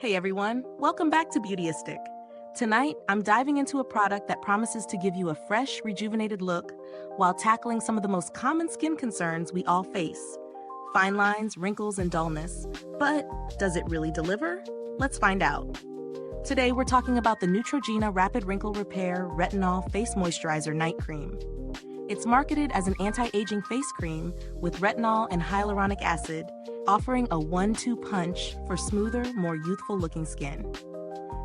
Hey everyone, welcome back to Beautyistic. Tonight, I'm diving into a product that promises to give you a fresh, rejuvenated look while tackling some of the most common skin concerns we all face. Fine lines, wrinkles, and dullness. But does it really deliver? Let's find out. Today, we're talking about the Neutrogena Rapid Wrinkle Repair Retinol Face Moisturizer Night Cream. It's marketed as an anti-aging face cream with retinol and hyaluronic acid, offering a 1-2 punch for smoother, more youthful-looking skin.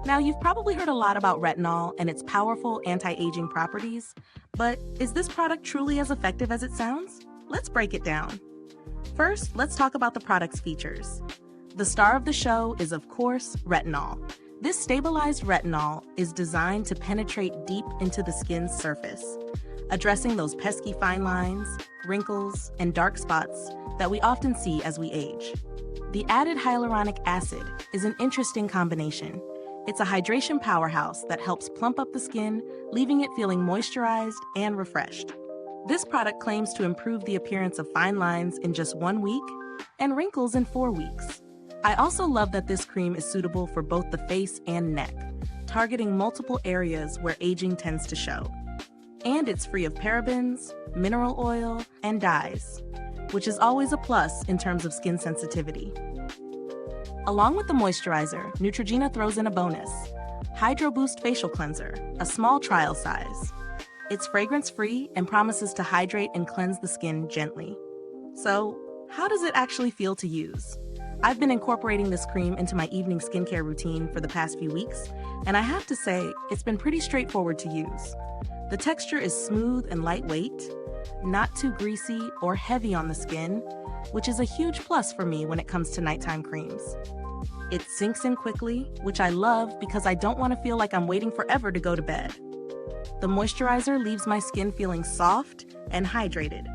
Now, you've probably heard a lot about retinol and its powerful anti-aging properties, but is this product truly as effective as it sounds? Let's break it down. First, let's talk about the product's features. The star of the show is, of course, retinol. This stabilized retinol is designed to penetrate deep into the skin's surface, addressing those pesky fine lines, wrinkles, and dark spots that we often see as we age. The added hyaluronic acid is an interesting combination. It's a hydration powerhouse that helps plump up the skin, leaving it feeling moisturized and refreshed. This product claims to improve the appearance of fine lines in just 1 week and wrinkles in 4 weeks. I also love that this cream is suitable for both the face and neck, targeting multiple areas where aging tends to show. And it's free of parabens, mineral oil, and dyes, which is always a plus in terms of skin sensitivity. Along with the moisturizer, Neutrogena throws in a bonus, Hydro Boost Facial Cleanser, a small trial size. It's fragrance-free and promises to hydrate and cleanse the skin gently. So, how does it actually feel to use? I've been incorporating this cream into my evening skincare routine for the past few weeks, and I have to say, it's been pretty straightforward to use. The texture is smooth and lightweight, not too greasy or heavy on the skin, which is a huge plus for me when it comes to nighttime creams. It sinks in quickly, which I love because I don't want to feel like I'm waiting forever to go to bed. The moisturizer leaves my skin feeling soft and hydrated,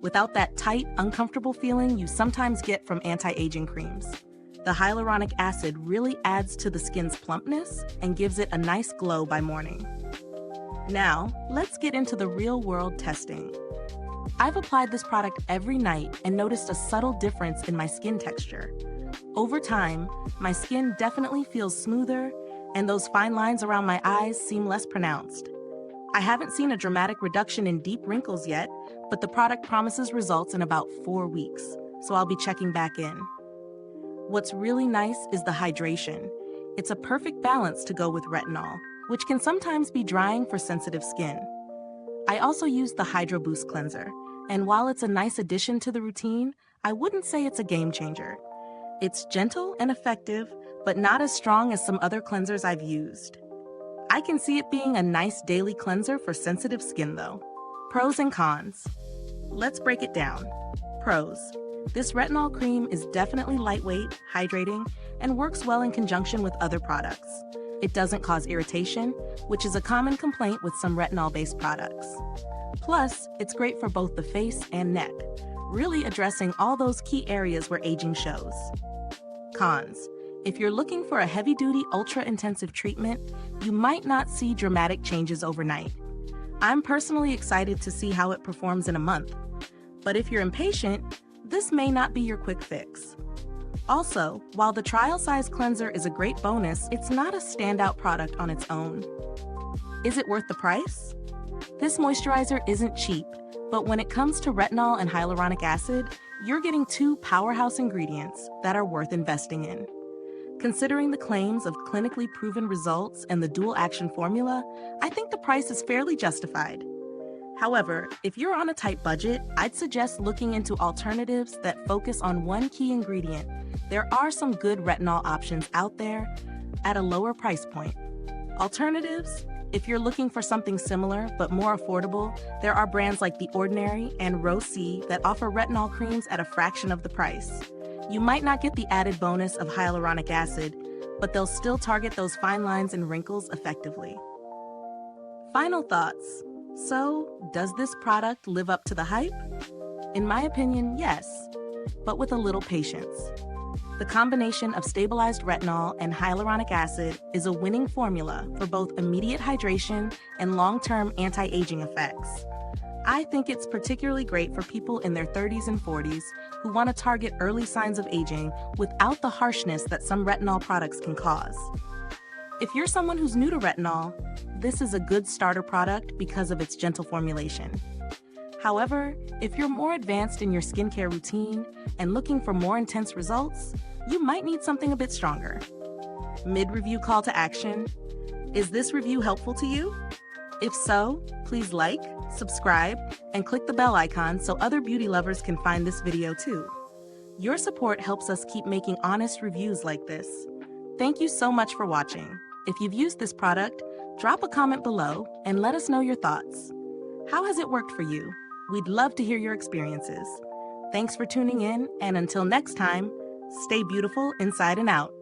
without that tight, uncomfortable feeling you sometimes get from anti-aging creams. The hyaluronic acid really adds to the skin's plumpness and gives it a nice glow by morning. Now, let's get into the real-world testing. I've applied this product every night and noticed a subtle difference in my skin texture. Over time, my skin definitely feels smoother, and those fine lines around my eyes seem less pronounced. I haven't seen a dramatic reduction in deep wrinkles yet, but the product promises results in about 4 weeks, so I'll be checking back in. What's really nice is the hydration. It's a perfect balance to go with retinol, which can sometimes be drying for sensitive skin. I also use the Hydro Boost Cleanser, and while it's a nice addition to the routine, I wouldn't say it's a game changer. It's gentle and effective, but not as strong as some other cleansers I've used. I can see it being a nice daily cleanser for sensitive skin though. Pros and cons. Let's break it down. Pros. This retinol cream is definitely lightweight, hydrating, and works well in conjunction with other products. It doesn't cause irritation, which is a common complaint with some retinol-based products. Plus, it's great for both the face and neck, really addressing all those key areas where aging shows. Cons. If you're looking for a heavy-duty, ultra-intensive treatment, you might not see dramatic changes overnight. I'm personally excited to see how it performs in a month. But if you're impatient, this may not be your quick fix. Also, while the trial size cleanser is a great bonus, it's not a standout product on its own. Is it worth the price? This moisturizer isn't cheap, but when it comes to retinol and hyaluronic acid, you're getting 2 powerhouse ingredients that are worth investing in. Considering the claims of clinically proven results and the dual action formula, I think the price is fairly justified. However, if you're on a tight budget, I'd suggest looking into alternatives that focus on one key ingredient. There are some good retinol options out there at a lower price point. Alternatives? If you're looking for something similar but more affordable, there are brands like The Ordinary and Rose C that offer retinol creams at a fraction of the price. You might not get the added bonus of hyaluronic acid, but they'll still target those fine lines and wrinkles effectively. Final thoughts. So, does this product live up to the hype? In my opinion, yes, but with a little patience. The combination of stabilized retinol and hyaluronic acid is a winning formula for both immediate hydration and long-term anti-aging effects. I think it's particularly great for people in their 30s and 40s who want to target early signs of aging without the harshness that some retinol products can cause. If you're someone who's new to retinol, this is a good starter product because of its gentle formulation. However, if you're more advanced in your skincare routine and looking for more intense results, you might need something a bit stronger. Mid-review call to action. Is this review helpful to you? If so, please like, subscribe, and click the bell icon so other beauty lovers can find this video too. Your support helps us keep making honest reviews like this. Thank you so much for watching. If you've used this product, drop a comment below and let us know your thoughts. How has it worked for you? We'd love to hear your experiences. Thanks for tuning in, and until next time, stay beautiful inside and out.